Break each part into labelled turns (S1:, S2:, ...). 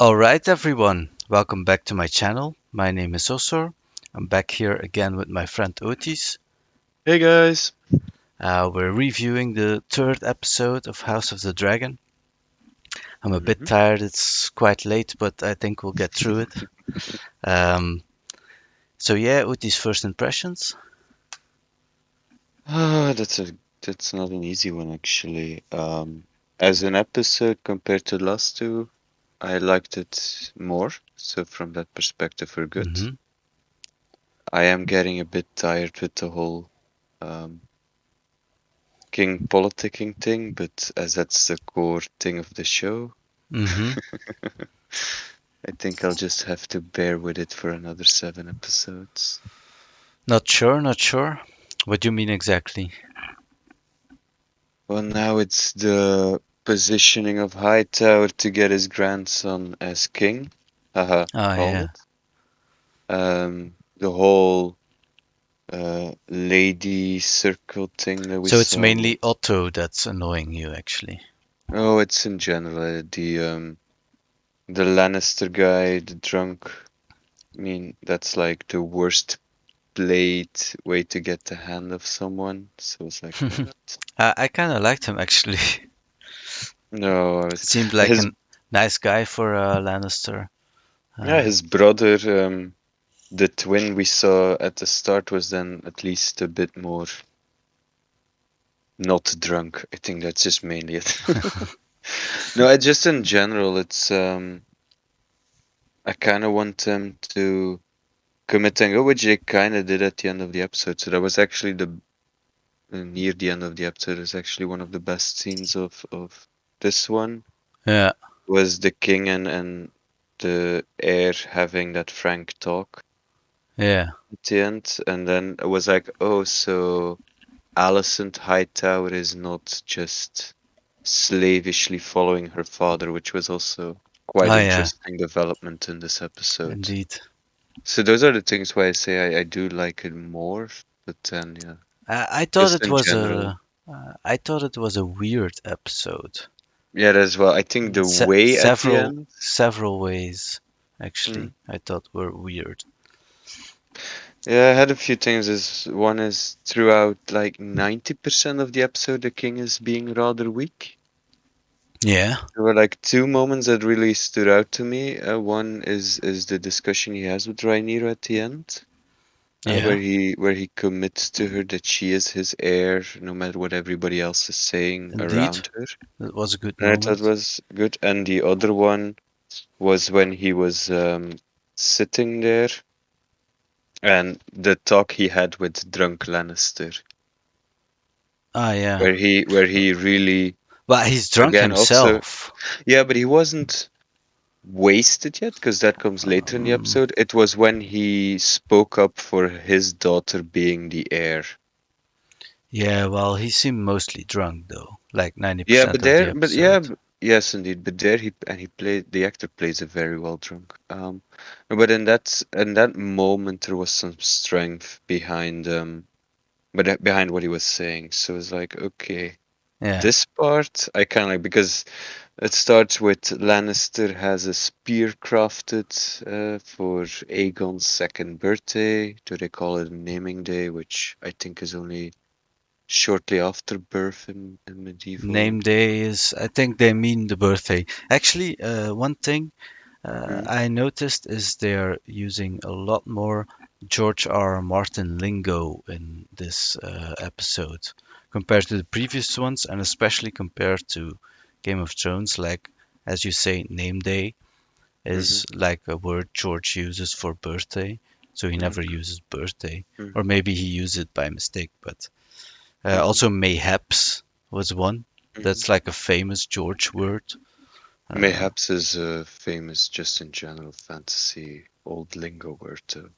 S1: Alright everyone, welcome back to my channel. My name is Osor. I'm back here again with my friend Otis.
S2: Hey guys.
S1: We're reviewing the third episode of House of the Dragon. I'm a bit
S2: hmm
S1: tired, it's quite late, but I think we'll get through it. Um, so yeah, Otis' first impressions.
S2: That's not an easy one actually. As an episode compared to the last two, I liked it more. So from that perspective, we're good.
S1: hmm
S2: I am getting a bit tired with the whole um, king politicking thing, but as that's the core thing of the show,
S1: hmm
S2: I think I'll just have to bear with it for another 7 episodes.
S1: Not sure. What do you mean exactly?
S2: Well, now it's the positioning of Hightower to get his grandson as king. Haha,
S1: Oh
S2: called
S1: yeah.
S2: it. The whole lady circle thing that we
S1: So it's
S2: saw.
S1: mainly Otto that's annoying you actually.
S2: Oh, it's in general the Lannister guy, the drunk. I mean, that's like the worst played way to get the hand of someone. So it's like, what?
S1: I kind of liked him actually.
S2: No,
S1: Seemed like
S2: his
S1: a nice guy for Lannister.
S2: yeah,
S1: Uh,
S2: his brother. The twin we saw at the start was then at least a bit more not drunk. I think that's just mainly it. No, just in general, it's I kind of want them to commit and go, which they kind of did at the end of the episode. So that was actually the near the end of the episode is actually one of the best scenes of this one
S1: yeah,
S2: was the king and the heir having that frank talk
S1: yeah.
S2: at the end, and then it was like, oh, so Alicent Hightower is not just slavishly following her father, which was also quite
S1: Oh yeah,
S2: interesting development in this episode.
S1: indeed.
S2: So those are the things why I say I do like it more, but then yeah,
S1: I thought
S2: just
S1: it
S2: in
S1: was
S2: general.
S1: I thought it was a weird episode.
S2: Yeah, as well. I think
S1: In
S2: the way at the
S1: several
S2: end.
S1: several ways,
S2: Mm,
S1: actually, I thought were weird.
S2: yeah, I had a few things. One is throughout like 90% of the episode, the king is being rather weak.
S1: Yeah,
S2: There were like two moments that really stood out to me. One is the discussion he has with Rhaenyra at the end,
S1: yeah,
S2: where he commits to her that she is his heir, no matter what everybody else is saying
S1: indeed.
S2: around her.
S1: It was a good
S2: And I thought
S1: moment.
S2: was good. And the other one was when he was sitting there and the talk he had with drunk Lannister,
S1: Ah, yeah.
S2: where he really
S1: But he's drunk
S2: again also
S1: himself.
S2: yeah, but he wasn't wasted yet because that comes later in the
S1: Um,
S2: episode. It was when he spoke up for his daughter being the heir.
S1: yeah, well, he seemed mostly drunk though, like
S2: Yeah,
S1: 90%
S2: but
S1: of the
S2: there, but yeah,
S1: episode.
S2: yes, indeed. But there, he played the actor plays it very well drunk. But in that moment, there was some strength behind behind what he was saying. So it's like, okay,
S1: Yeah,
S2: this part I kind of like because it starts with Lannister has a spear crafted for Aegon's second birthday. Do they call it naming day, which I think is only shortly after birth in medieval.
S1: name day is, I think they mean the birthday. Actually, one thing
S2: Mm,
S1: I noticed is they're using a lot more George R. R. Martin lingo in this episode compared to the previous ones, and especially compared to Game of Thrones. Like, as you say, name day
S2: mm-hmm,
S1: is like a word George uses for birthday, so he never
S2: okay.
S1: uses birthday,
S2: Mm,
S1: or maybe he used it by mistake. But
S2: mm-hmm,
S1: also, mayhaps was one.
S2: mm-hmm.
S1: That's like a famous George word. Uh,
S2: Mayhaps is a famous just in general fantasy old lingo word too.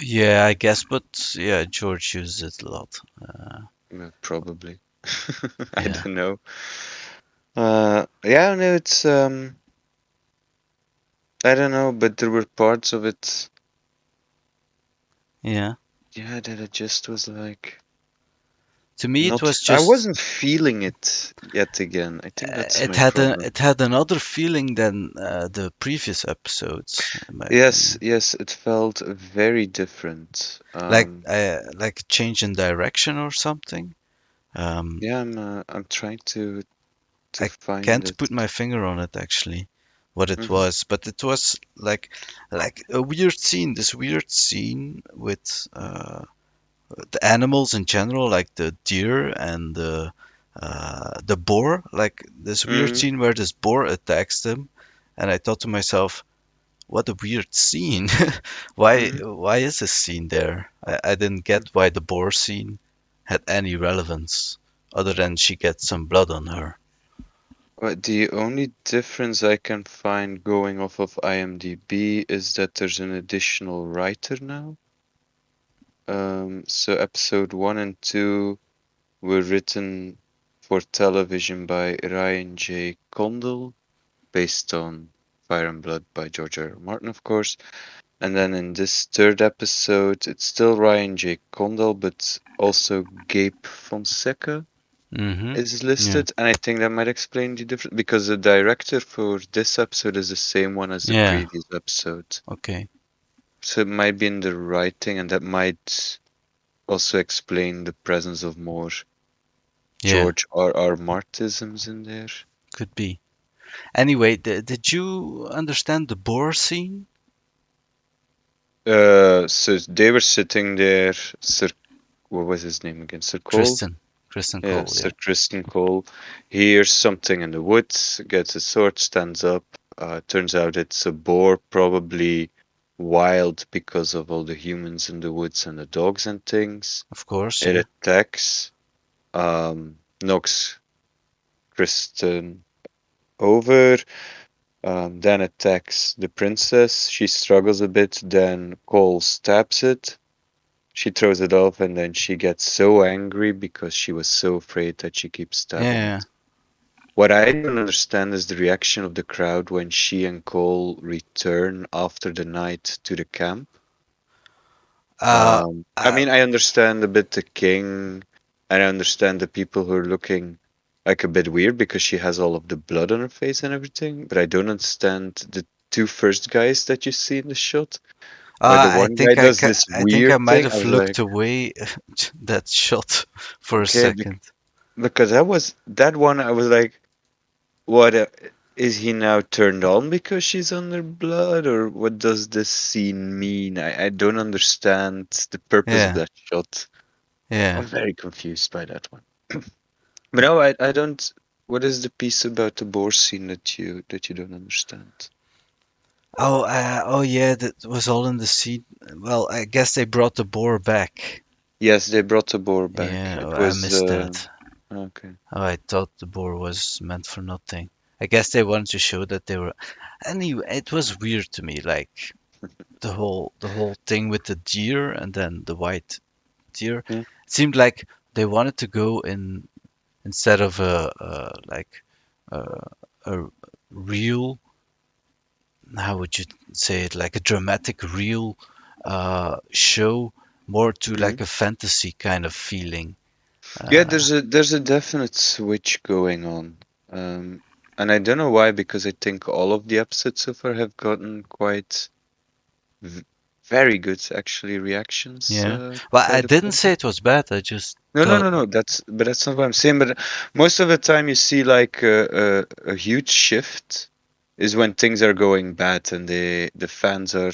S1: Yeah, I guess, but yeah, George uses it a lot. Uh,
S2: Yeah, probably. I
S1: yeah,
S2: don't know. Yeah, no, it's I don't know, but there were parts of it,
S1: yeah.
S2: yeah, that it just was like,
S1: To me, it
S2: Not,
S1: was
S2: I
S1: just
S2: wasn't feeling it yet again. I think that's
S1: it
S2: my
S1: had
S2: problem.
S1: it had another feeling than the previous episodes, in my
S2: Yes,
S1: opinion.
S2: yes, it felt very different.
S1: Like a change in direction or something. Um,
S2: Yeah, I'm trying to
S1: I
S2: find
S1: can't
S2: it.
S1: put my finger on it actually, what it
S2: Hmm.
S1: was, but it was like a weird scene. This weird scene with the animals in general, like the deer and the boar. Like this weird
S2: Hmm.
S1: scene where this boar attacks them, and I thought to myself, what a weird scene.
S2: Hmm.
S1: Why is this scene there? I didn't get why the boar scene had any relevance other than she gets some blood on her.
S2: But the only difference I can find going off of IMDb is that there's an additional writer now. So episode one and two were written for television by Ryan J. Condal, based on Fire and Blood by George R. R. Martin, of course. And then in this third episode, it's still Ryan J. Condal, but also Gabe Fonseca
S1: Mm-hmm.
S2: is
S1: Yeah.
S2: listed. And I think that might explain the difference because the director for this episode is the same one as the
S1: Yeah.
S2: previous episode.
S1: Okay.
S2: So it might be in the writing, and that might also explain the presence of more
S1: Yeah.
S2: George R. R. Martisms in there.
S1: Could be. Anyway, did you understand the boar scene?
S2: So they were sitting there. Sir, what was his name again? Sir Cole?
S1: Kristen
S2: Yeah,
S1: Cole.
S2: Sir
S1: Yeah.
S2: Kristen Cole. He hears something in the woods, gets his sword, stands up. Turns out it's a boar, probably wild because of all the humans in the woods and the dogs and things.
S1: Of course.
S2: It
S1: Yeah.
S2: attacks, knocks Kristen over, then attacks the princess. She struggles a bit, then Cole stabs it. She throws it off, and then she gets so angry because she was so afraid that she keeps stabbing
S1: Yeah.
S2: it. What I don't understand is the reaction of the crowd when she and Cole return after the night to the camp.
S1: Uh,
S2: I
S1: uh,
S2: mean, I understand a bit the king, and I understand the people who are looking like a bit weird because she has all of the blood on her face and everything, but I don't understand the two first guys that you see in the shot, where the one guy does this
S1: I think I
S2: weird
S1: might
S2: thing. I
S1: have
S2: was
S1: looked
S2: like,
S1: away that shot for a
S2: okay,
S1: second.
S2: because that was that one. I was like, what is he now turned on because she's under blood, or what does this scene mean? I don't understand the purpose of
S1: Yeah.
S2: that shot.
S1: Yeah.
S2: I'm very confused by that one. But no, I don't. What is the piece about the boar scene that you don't understand?
S1: Oh yeah, that was all in the scene. Well, I guess they brought the boar back.
S2: Yes, they brought the boar back.
S1: Yeah,
S2: It
S1: oh, I
S2: was
S1: missed that.
S2: okay.
S1: Oh, I thought the boar was meant for nothing. I guess they wanted to show that they were. Anyway, it was weird to me, like the whole thing with the deer and then the white deer.
S2: Yeah.
S1: It seemed like they wanted to go in instead of a, a real, how would you say it, like a dramatic real show, more to
S2: Hmm.
S1: like a fantasy kind of feeling.
S2: Yeah,
S1: Uh,
S2: there's a definite switch going on. Um, and I don't know why, because I think all of the episodes so far have gotten quite v very good, actually, reactions
S1: yeah. Well,
S2: by
S1: I
S2: the
S1: didn't say
S2: public.
S1: it was bad. I just
S2: No, no,
S1: thought,
S2: no, no. That's not what I'm saying. But most of the time, you see like a huge shift is when things are going bad and the fans are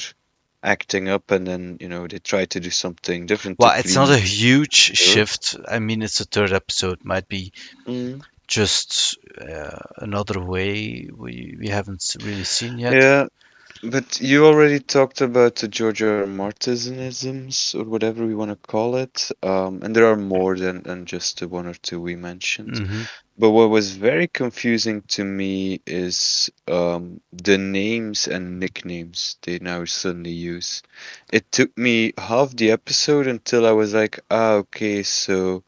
S2: acting up, and then they try to do something different to
S1: well, it's not
S2: please
S1: a huge
S2: her.
S1: shift. I mean, it's the third episode. Might be
S2: Mm.
S1: just another way we haven't really seen yet.
S2: Yeah, but you already talked about the George R. R. Martinisms or whatever we want to call it, and there are more than just the one or two we mentioned.
S1: Hmm.
S2: But what was very confusing to me is the names and nicknames they now suddenly use. It took me half the episode until I was like, ah, okay, so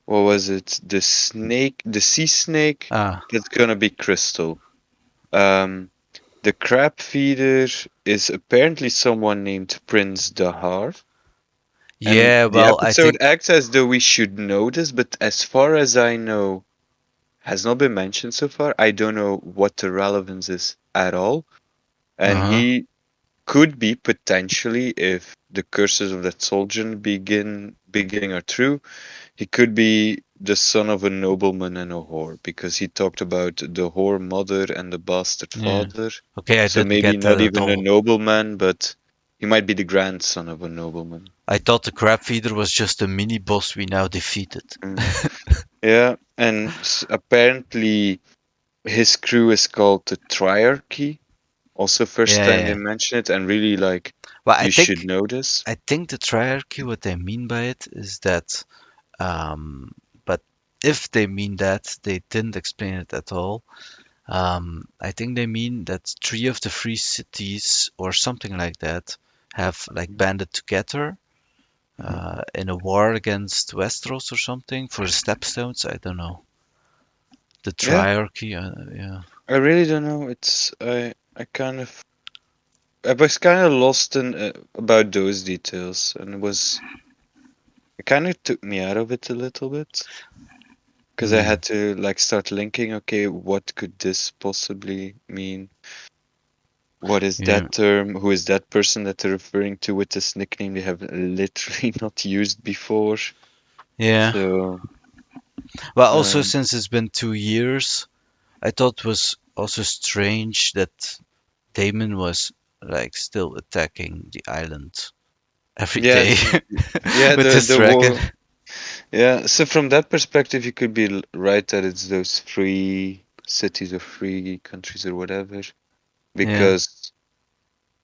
S2: what was it? The snake, the sea snake,
S1: Ah,
S2: that's gonna be Crystal. Um, the crab feeder is apparently someone named Prince Dahar. And
S1: Yeah,
S2: the
S1: well, I
S2: episode
S1: think.
S2: acts as though we should know this, but as far as I know, has not been mentioned so far. I don't know what the relevance is at all. And
S1: Uh-huh.
S2: he could be potentially, if the curses of that soldier beginning are true, he could be the son of a nobleman and a whore, because he talked about the whore mother and the bastard
S1: Yeah.
S2: father.
S1: Okay, I
S2: So
S1: didn't
S2: maybe
S1: get that
S2: not
S1: at
S2: even a
S1: all.
S2: nobleman, but he might be the grandson of a nobleman.
S1: I thought the crab feeder was just a mini boss we now defeated.
S2: Mm. Yeah, and apparently his crew is called the Triarchy. Also, first
S1: Yeah,
S2: time
S1: yeah,
S2: they
S1: yeah.
S2: mention it, and really like
S1: Well,
S2: you should know this.
S1: I think the triarchy, what they mean by it is that, but if they mean that, they didn't explain it at all. I think they mean that three of the free cities or something like that have like banded together
S2: Mhm.
S1: in a war against Westeros or something for the Stepstones. I don't know. The
S2: Yeah,
S1: triarchy, yeah.
S2: I really don't know. I was kind of lost in about those details, and it kind of took me out of it a little bit because I
S1: Hmm.
S2: had to like start linking. Okay, what could this possibly mean? What is
S1: Yeah,
S2: that term? Who is that person that they're referring to with this nickname they have literally not used before?
S1: yeah.
S2: So,
S1: Well, also
S2: um,
S1: since it's been 2 years, I thought it was also strange that Damon was like still attacking the island every
S2: yeah,
S1: day
S2: yeah,
S1: with his
S2: the
S1: dragon.
S2: war. Yeah, so from that perspective, you could be right that it's those free cities or free countries or whatever,
S1: Yeah.
S2: because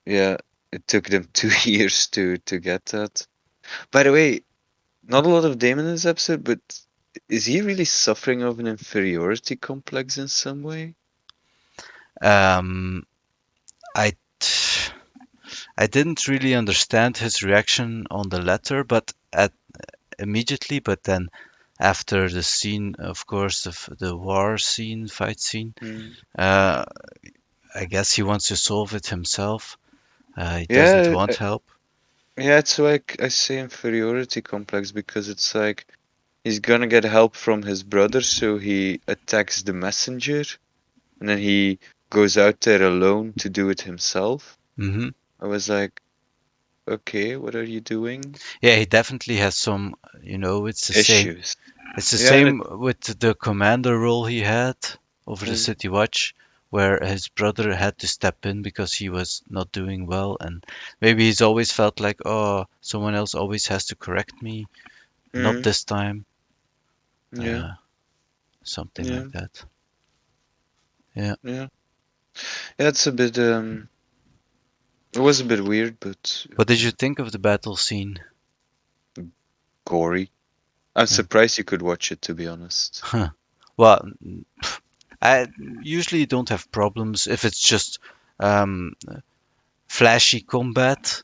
S2: yeah, it took them 2 years to get that. By the way, not a lot of Damon in this episode, but is he really suffering of an inferiority complex in some way?
S1: Um, I I didn't really understand his reaction on the letter, but at immediately, but then after the scene, of course, of the war scene, fight scene,
S2: Hmm.
S1: uh, I guess he wants to solve it himself. He doesn't
S2: Yeah,
S1: want help.
S2: yeah, it's like I say inferiority complex because it's like he's gonna get help from his brother, so he attacks the messenger and then he goes out there alone to do it himself.
S1: Hmm.
S2: I was like, okay, what are you doing?
S1: Yeah, he definitely has some, it's the same.
S2: Issues.
S1: It's the
S2: Yeah, and
S1: same with the commander role he had over the
S2: mm,
S1: City Watch, where his brother had to step in because he was not doing well, and maybe he's always felt like, oh, someone else always has to correct me, not
S2: mm,
S1: this time,
S2: yeah,
S1: uh, something
S2: yeah,
S1: like that. Yeah.
S2: yeah. Yeah, it's a bit it was a bit weird, but
S1: What did you
S2: yeah,
S1: think of the battle scene?
S2: gory. I'm
S1: Yeah.
S2: surprised you could watch it, to be honest.
S1: Huh. Well, I usually don't have problems if it's just um, flashy combat.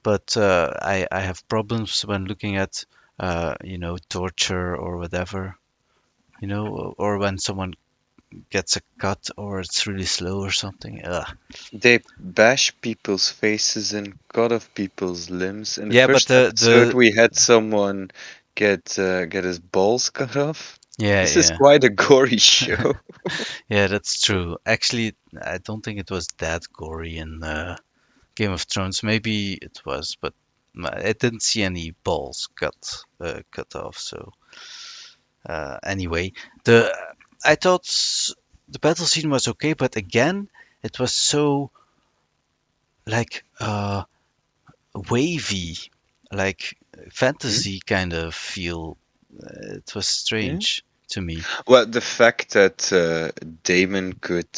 S1: But I have problems when looking at torture or whatever, or when someone gets a cut or it's really slow or something. Ugh.
S2: They bash people's faces and cut off people's limbs. In the
S1: Yeah, but
S2: first
S1: the
S2: episode,
S1: the
S2: we had someone get his balls cut off.
S1: yeah,
S2: This is
S1: yeah,
S2: quite a gory show.
S1: yeah, that's true. Actually, I don't think it was that gory in Game of Thrones. Maybe it was, but I didn't see any balls cut off. So anyway, the I thought the battle scene was okay, but again, it was so like wavy, like
S2: Hmm?
S1: fantasy kind of feel. It was
S2: Yeah.
S1: strange to me.
S2: Well, the fact that Damon could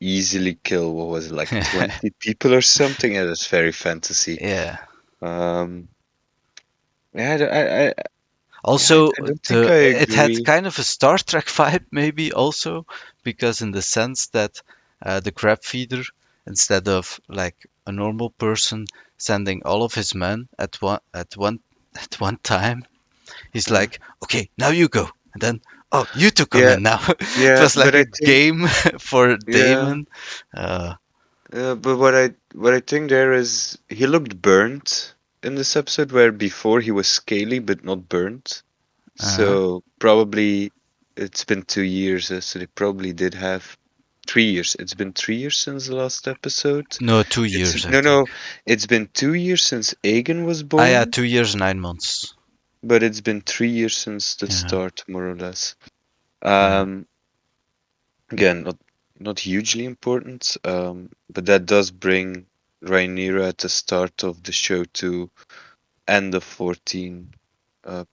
S2: easily kill what was it, like 20 people or something, yeah, that's very fantasy.
S1: Yeah.
S2: Um, yeah,
S1: Also,
S2: I don't think
S1: the
S2: I
S1: it had
S2: agree.
S1: kind of a Star Trek vibe, maybe also because in the sense that the crab feeder, instead of like a normal person sending all of his men at one time, he's
S2: Uh,
S1: like, okay, now you go. And then, oh, you two come
S2: yeah,
S1: in now. It
S2: yeah,
S1: was
S2: but
S1: like
S2: I
S1: a
S2: think
S1: game for
S2: yeah.
S1: Damon. Uh,
S2: But what I think there is he looked burnt in this episode where before he was scaly but not burnt.
S1: Uh-huh.
S2: So probably it's been 2 years, so they probably did have 3 years. It's been 3 years since the last episode.
S1: No, two
S2: It's
S1: years, I
S2: no,
S1: think.
S2: it's been 2 years since Aegon was
S1: Ah, yeah,
S2: born,
S1: 2 years, 9 months.
S2: but it's been 3 years since the
S1: Yeah.
S2: start, more or less.
S1: Uh-huh.
S2: Um, Again, not hugely important, but that does bring Rhaenyra at the start of the show to end of 14,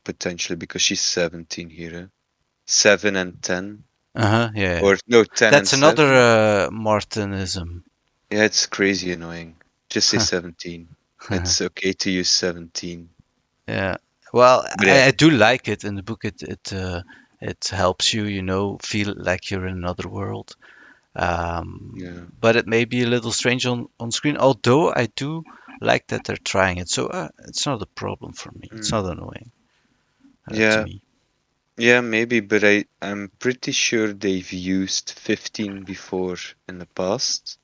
S2: potentially because she's 17 here. 7 and 10,
S1: Uh-huh. Yeah, yeah.
S2: or no, 10 and
S1: That's another
S2: 7.
S1: Martinism.
S2: Yeah, it's crazy annoying. Just say 17. It's okay to use 17.
S1: Yeah. Well,
S2: But yeah,
S1: I do like it in the book. It helps you, feel like you're in another world.
S2: yeah.
S1: But it may be a little strange on screen. Although I do like that they're trying it, so it's not a problem for me. It's
S2: Mm.
S1: not annoying to
S2: Yeah,
S1: me.
S2: yeah, maybe, but I'm pretty sure they've used 15 before in the past.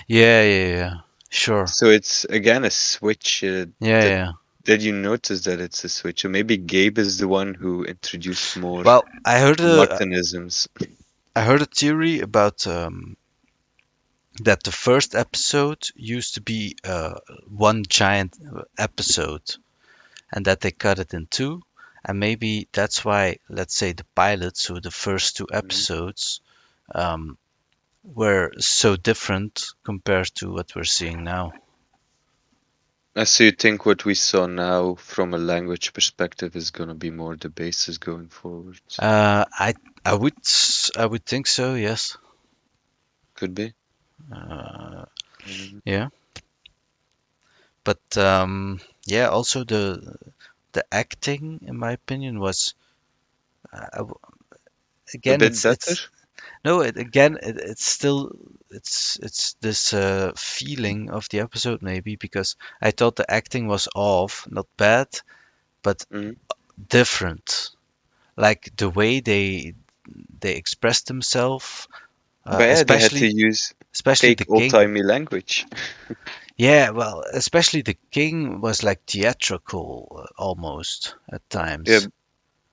S1: Yeah, yeah, yeah. Sure.
S2: So it's again a switch.
S1: Yeah,
S2: That
S1: yeah.
S2: did you notice that it's a switch? Or maybe Gabe is the one who introduced more
S1: Well, I heard a theory about that the first episode used to be one giant episode, and that they cut it in two. And maybe that's why, let's say, the pilot, so the first two
S2: Mhm.
S1: episodes, um, were so different compared to what we're seeing now.
S2: So you think what we saw now from a language perspective is gonna be more the basis going forward?
S1: I would think so. Yes.
S2: Could be.
S1: Uh,
S2: I don't know.
S1: yeah. But yeah, also the acting, in my opinion, was uh,
S2: A
S1: again,
S2: bit better.
S1: it's no, it's still it's this feeling of the episode maybe because I thought the acting was off, not bad, but
S2: Mm.
S1: different. Like the way they expressed themselves,
S2: But yeah, they had to
S1: especially
S2: use
S1: especially the
S2: fake
S1: king.
S2: old-timey language.
S1: Yeah, well, especially the king was like theatrical almost at
S2: Yeah,
S1: times.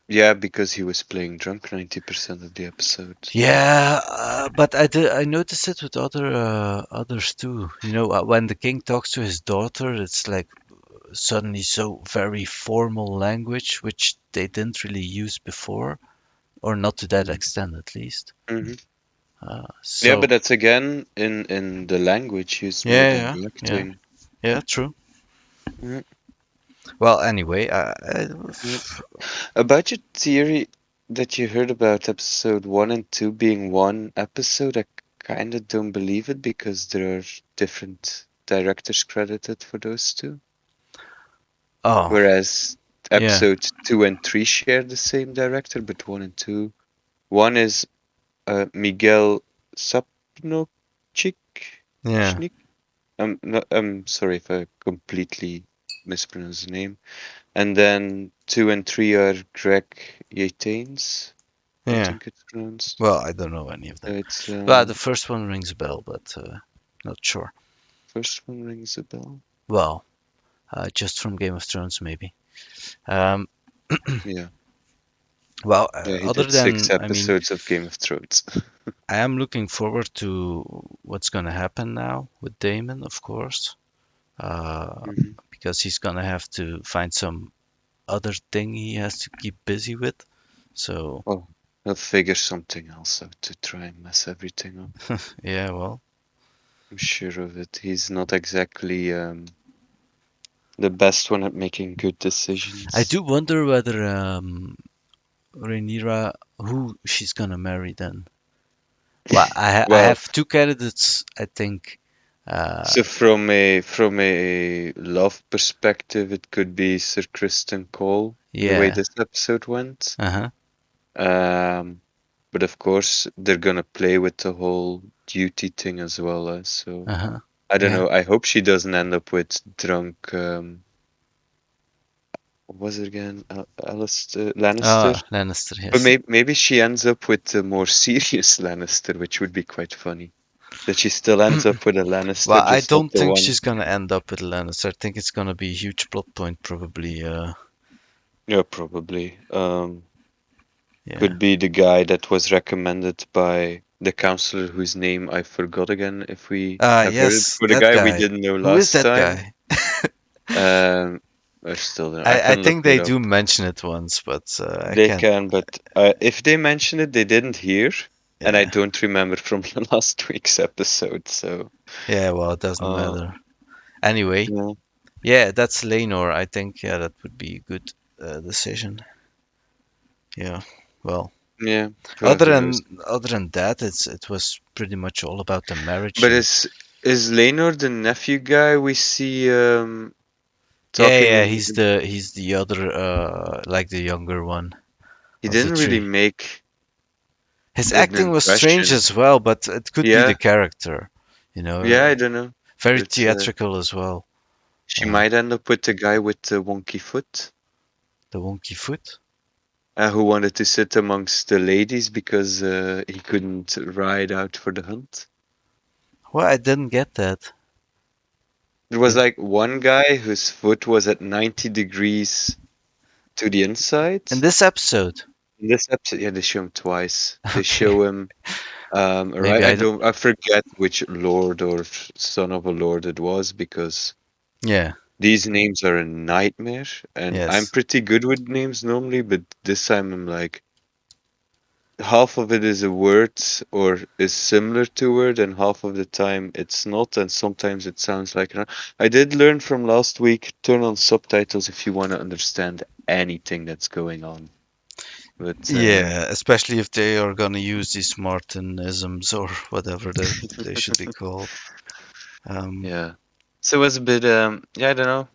S2: yeah, because he was playing drunk 90% of the episode.
S1: Yeah, but I noticed it with others too. When the king talks to his daughter, it's like suddenly so very formal language, which they didn't really use before, or not to that
S2: Mm.
S1: extent at least.
S2: Hmm. Yeah,
S1: So
S2: but that's again in the language used more
S1: yeah,
S2: than
S1: yeah,
S2: the
S1: yeah,
S2: acting.
S1: yeah, true.
S2: Yeah,
S1: Well, anyway,
S2: yeah. About your theory that you heard about episode 1 and 2 being one episode, I kind of don't believe it because there are different directors credited for those two.
S1: oh
S2: Whereas
S1: yeah,
S2: episodes 2 and 3 share the same director, but 1 and 2. One is Miguel Sapnocik.
S1: yeah,
S2: Schnick? I'm sorry if I completely mispronounced the name. And then 2 and 3 are Greg Yatains, I
S1: yeah.
S2: think it's pronounced.
S1: Well, I don't know any of them.
S2: It's
S1: Well, the first one rings a bell, but not sure.
S2: first one rings a bell.
S1: Well, just from Game of Thrones, maybe. Um,
S2: Yeah,
S1: well,
S2: yeah, he
S1: other
S2: did six
S1: than, I mean,
S2: episodes of Game of Thrones.
S1: I am looking forward to what's going to happen now with Damon, of course,
S2: Mhm.
S1: because he's going to have to find some other thing he has to keep busy with. So,
S2: Well, he'll figure something else out to try and mess everything up.
S1: yeah, well,
S2: I'm sure of it. He's not exactly the best one at making good
S1: I
S2: decisions.
S1: do wonder whether Rhaenyra, who she's going to marry then. Well, I
S2: Well,
S1: have two candidates, I think. Uh,
S2: so from a love perspective, it could be Sir Kristen Cole in the way
S1: yeah,
S2: this episode went.
S1: uh-huh,
S2: Um, but of course, they're gonna play with the whole duty thing as well. So
S1: uh-huh,
S2: I don't
S1: yeah.
S2: know. I hope she doesn't end up with drunk. What was it again? Alistair Lannister.
S1: Lannister,
S2: But
S1: yes.
S2: maybe she ends up with the more serious Lannister, which would be quite funny. that she still ends up with a
S1: Well,
S2: Lannister,
S1: I
S2: just not
S1: don't
S2: the
S1: think
S2: one.
S1: she's gonna end up with Lannister. I think it's gonna be a huge plot point, probably.
S2: Yeah, probably.
S1: Yeah.
S2: Could be the guy that was recommended by the counselor whose name I forgot again, if we have heard it.
S1: Yes,
S2: For the
S1: that
S2: guy we
S1: guy.
S2: didn't know
S1: Who is
S2: last
S1: that
S2: time.
S1: guy?
S2: Um, I still don't. I
S1: I
S2: can look
S1: think
S2: it
S1: they
S2: up.
S1: do mention it once, but I
S2: They
S1: can't.
S2: can, but if they mention it, they didn't hear, and I
S1: Yeah.
S2: don't remember from the last week's episode. So,
S1: Yeah. Well, it doesn't matter.
S2: um,
S1: Anyway,
S2: yeah,
S1: yeah, that's Lenor. I think yeah, that would be a good decision. Yeah. Well,
S2: yeah. Well, who knows?
S1: other than that, it was pretty much all about the marriage
S2: But
S1: and
S2: is Lenor the nephew guy we see
S1: yeah,
S2: talking?
S1: he's the other like the younger one
S2: He
S1: of the
S2: didn't really
S1: three.
S2: make
S1: His
S2: an
S1: acting was strange
S2: impression.
S1: as well, but it could be the
S2: Yeah,
S1: character, you
S2: yeah.
S1: know,
S2: I don't know.
S1: very
S2: It's
S1: theatrical as well.
S2: she
S1: Uh,
S2: might end up with the guy with the wonky foot,
S1: the wonky foot.
S2: who wanted to sit amongst the ladies because he couldn't ride out for the hunt.
S1: Well, I didn't get that.
S2: There was
S1: Did
S2: like one guy whose foot was at 90 degrees to the inside.
S1: in this episode?
S2: In this episode, yeah, they show him twice. They
S1: Okay,
S2: show him, right?
S1: maybe I don't.
S2: I forget which lord or son of a lord it was because
S1: Yeah.
S2: these names are a nightmare. And I'm
S1: Yes.
S2: pretty good with names normally, but this time I'm like, half of it is a word or is similar to a word, and half of the time it's not, and sometimes it sounds like. I did learn from last week, turn on subtitles if you want to understand anything that's going on. But
S1: Yeah, especially if they are gonna use these Martinisms or whatever that they should be called. Um,
S2: yeah, so it was a bit. Yeah, I don't know.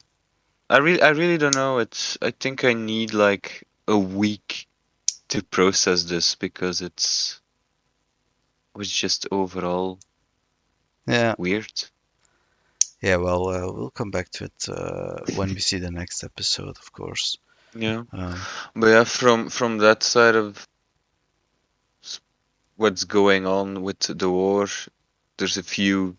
S2: I really don't know. I think I need like a week to process this because was just overall
S1: yeah,
S2: weird.
S1: yeah. Well, we'll come back to it when we see the next episode, of course.
S2: Yeah,
S1: Um,
S2: but yeah, from that side of what's going on with the war, there's a few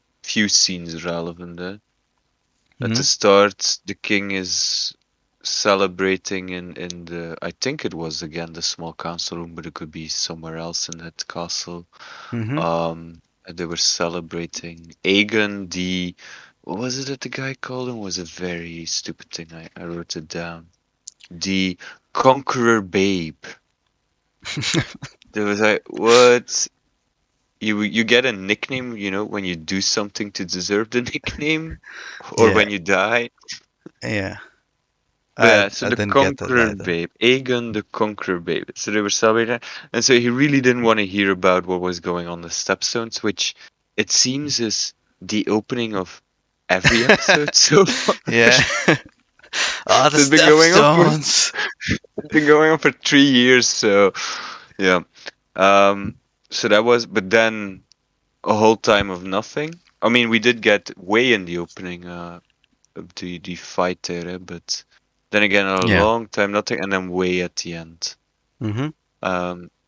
S2: scenes relevant. At the
S1: mhm,
S2: start, the king is celebrating in the, I think it was again the small council room, but it could be somewhere else in that castle.
S1: mhm.
S2: And they were celebrating Aegon, the, what was it that the guy called him? Was a very stupid thing. I wrote it down. The Conqueror Babe. There was like, what? You get a nickname, when you do something to deserve the nickname, or
S1: Yeah,
S2: when you die.
S1: yeah.
S2: But yeah, so
S1: I
S2: the
S1: didn't get that
S2: Conqueror
S1: either.
S2: Babe, Aegon the Conqueror Babe. So they were celebrating, and so he really didn't want to hear about what was going on the Stepstones, which it seems is the opening of every episode so far.
S1: Yeah. Ah, the
S2: It's been going on for
S1: stepstones.
S2: 3 years, so yeah. Um, so that was, but then a whole time of nothing. I mean, we did get way in the opening of the fight there, but then again, a
S1: Yeah.
S2: long time nothing, and then way at the end.
S1: Mhm.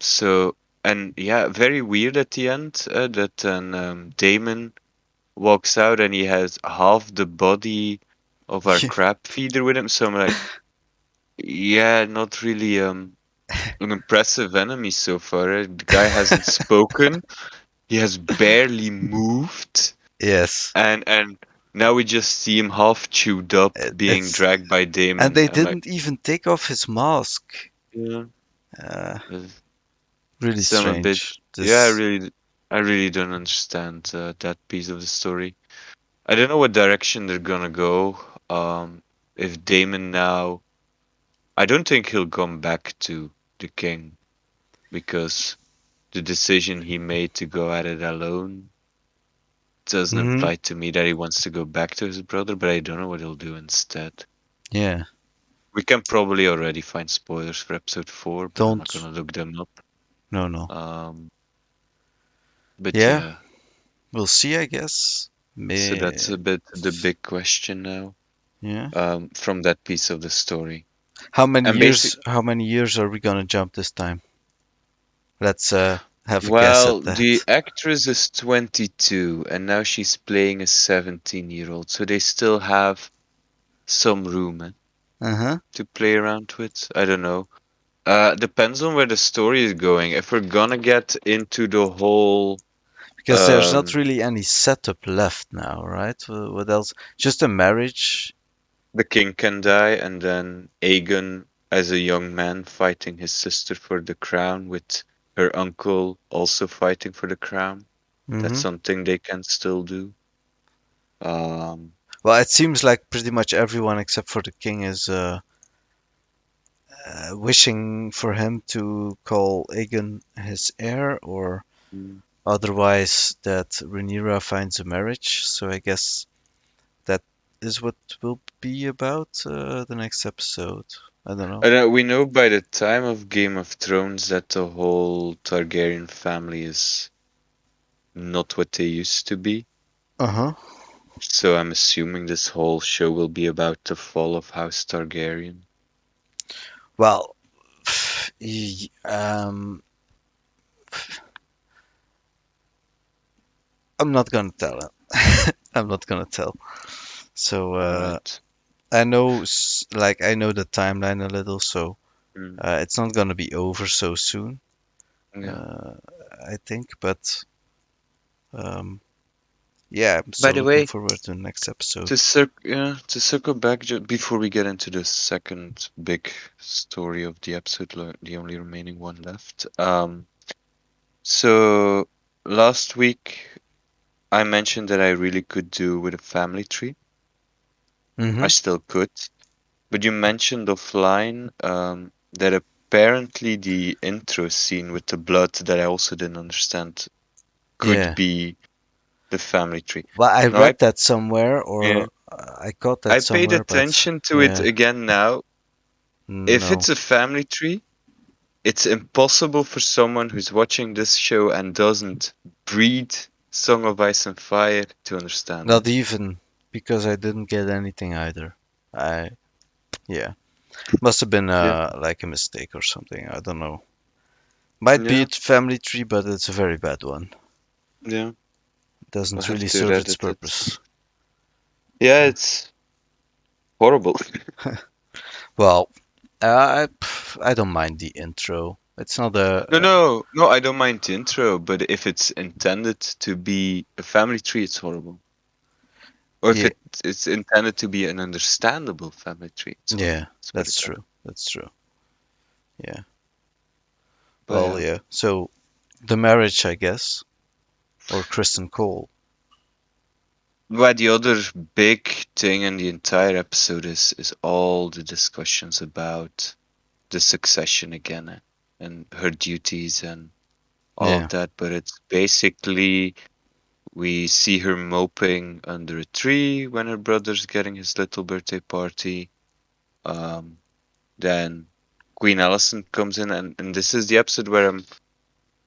S2: So and yeah, very weird at the end that then Damon walks out and he has half the body of our
S1: Yeah.
S2: crab feeder with him. So I'm like, yeah, not really an impressive enemy so far. The guy hasn't spoken. He has barely moved,
S1: Yes.
S2: and now we just see him half chewed up, being
S1: It's
S2: dragged by
S1: and
S2: Damon.
S1: they
S2: I'm like,
S1: didn't even take off his mask.
S2: yeah.
S1: Uh,
S2: uh,
S1: really
S2: So I'm a bit,
S1: strange.
S2: yeah.
S1: This.
S2: I really don't understand that piece of the story. I don't know what direction they're gonna go. If Damon now, I don't think he'll come back to the king because the decision he made to go at it alone doesn't
S1: Mhm.
S2: imply to me that he wants to go back to his brother, but I don't know what he'll do instead.
S1: Yeah.
S2: We can probably already find spoilers for episode 4, but I'm not
S1: Don't.
S2: gonna look them up.
S1: No. No.
S2: Um, but
S1: Yeah.
S2: yeah,
S1: We'll see. I guess.
S2: so that's
S1: May.
S2: a bit the big question now,
S1: Yeah.
S2: from that piece of the story.
S1: How many
S2: And
S1: years?
S2: basic,
S1: How many years are we gonna jump this time? Let's Have a guess at
S2: Well, the
S1: that.
S2: actress is 22 and now she's playing a 17-year-old, so they still have some room
S1: Uh-huh.
S2: to play around with. I don't know. Depends on where the story is going. If we're gonna get into the whole
S1: Because there's not
S2: um
S1: really any setup left now, right? What else? Just a marriage.
S2: the king can die and then Aegon as a young man fighting his sister for the crown with her uncle also fighting for the crown. That's
S1: Hmm.
S2: something they can still do. Um
S1: Well, it seems like pretty much everyone except for the king is wishing for him to call Aegon his heir, or
S2: mm.
S1: otherwise that Rhaenyra finds a marriage. So I guess that is what will be about the next episode. I don't know.
S2: And we know by the time of Game of Thrones that the whole Targaryen family is not what they used to be.
S1: Uh-huh.
S2: So I'm assuming this whole show will be about the fall of House Targaryen.
S1: Well, y- um, I'm not gonna tell it. I'm not gonna tell. So
S2: Alright.
S1: I know, like I know the timeline a little, so
S2: Mm.
S1: it's not gonna be over so soon.
S2: Yeah.
S1: Uh, I think, but um, yeah, I'm
S2: By
S1: still
S2: the
S1: looking
S2: way,
S1: forward to the next episode.
S2: to circle back before we get into the second big story of the episode, the only remaining one left. So last week I mentioned that I really could do with a family tree. I
S1: Hmm.
S2: still could. But you mentioned offline that apparently the intro scene with the blood that I also didn't understand could
S1: Yeah.
S2: be the family tree.
S1: Well, I
S2: Now
S1: read that somewhere,
S2: yeah,
S1: or I caught that
S2: I paid
S1: somewhere, but
S2: attention to it
S1: yeah,
S2: again now. If
S1: no.
S2: it's a family tree, it's impossible for someone who's watching this show and doesn't read Song of Ice and Fire to understand
S1: Not
S2: it.
S1: even because I didn't get anything either. I Yeah, must have been
S2: Yeah,
S1: like a mistake or something. I don't know. Might be
S2: yeah,
S1: a family tree, but it's a very bad one.
S2: yeah. I'll
S1: Doesn't
S2: have
S1: really
S2: to
S1: serve its
S2: Reddit it.
S1: purpose.
S2: Yeah, it's horrible.
S1: Well, I don't mind the intro. It's not
S2: No,
S1: a
S2: no, no, I don't mind the intro, but if it's intended to be a family tree, it's horrible. Or if
S1: yeah,
S2: it's intended to be an understandable family tree, it's horrible.
S1: yeah.
S2: Let's put it
S1: That's
S2: that
S1: true.
S2: way.
S1: That's true. Yeah.
S2: But
S1: Well,
S2: yeah.
S1: yeah. So the marriage, I guess, or Kristen Cole.
S2: But the other big thing in the entire episode is all the discussions about the succession again and her duties and all of
S1: Yeah.
S2: that. But it's basically we see her moping under a tree when her brother's getting his little birthday party. Um, Then Queen Allison comes in, and this is the episode where I'm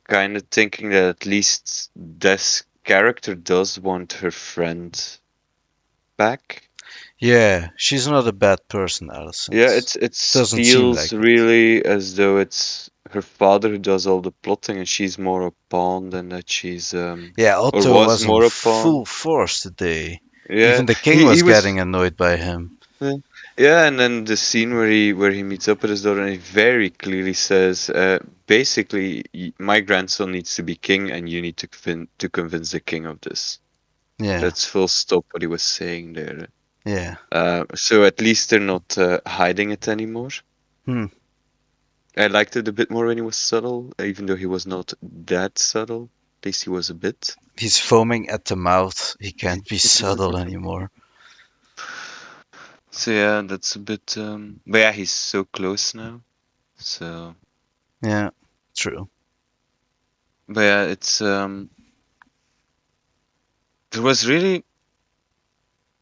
S2: kind of thinking that at least this character does want her friend back.
S1: Yeah. She's not a bad person, Allison.
S2: Yeah, it
S1: Doesn't seem
S2: feels
S1: like it.
S2: really as though it's her father who does all the plotting, and she's more a pawn than that she's
S1: Yeah,
S2: or
S1: Otto
S2: was
S1: was in
S2: more a pawn.
S1: full force today.
S2: Yeah,
S1: Even the king
S2: he
S1: was
S2: was.
S1: getting annoyed by him.
S2: Yeah, yeah, and then the scene where he meets up with his daughter, and he very clearly says, basically, my grandson needs to be king, and you need to convince the king of this.
S1: Yeah.
S2: That's full stop what he was saying there.
S1: Yeah.
S2: So at least they're not hiding it anymore.
S1: Hmm.
S2: I liked it a bit more when he was subtle, even though he was not that subtle. At least he was a bit.
S1: He's foaming at the mouth. He can't be subtle anymore.
S2: So yeah, that's a bit. But yeah, he's so close now. So,
S1: Yeah. True.
S2: but yeah, it's there was really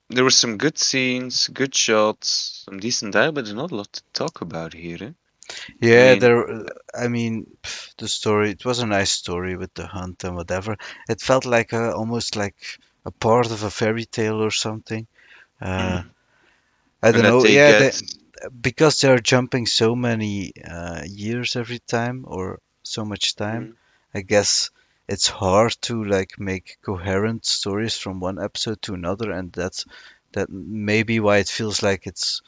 S2: there were some good scenes, good shots, some decent dialogue, but there's not a lot to talk about here. I
S1: Yeah,
S2: mean,
S1: there. I mean, the story. It was a nice story with the hunt and whatever. It felt like almost like a part of a fairy tale or something. Uh,
S2: and
S1: I don't
S2: that
S1: know.
S2: they
S1: Yeah,
S2: get
S1: because they're jumping so many years every time, or so much time.
S2: mm,
S1: I guess it's hard to like make coherent stories from one episode to another, and that may be why it feels like it's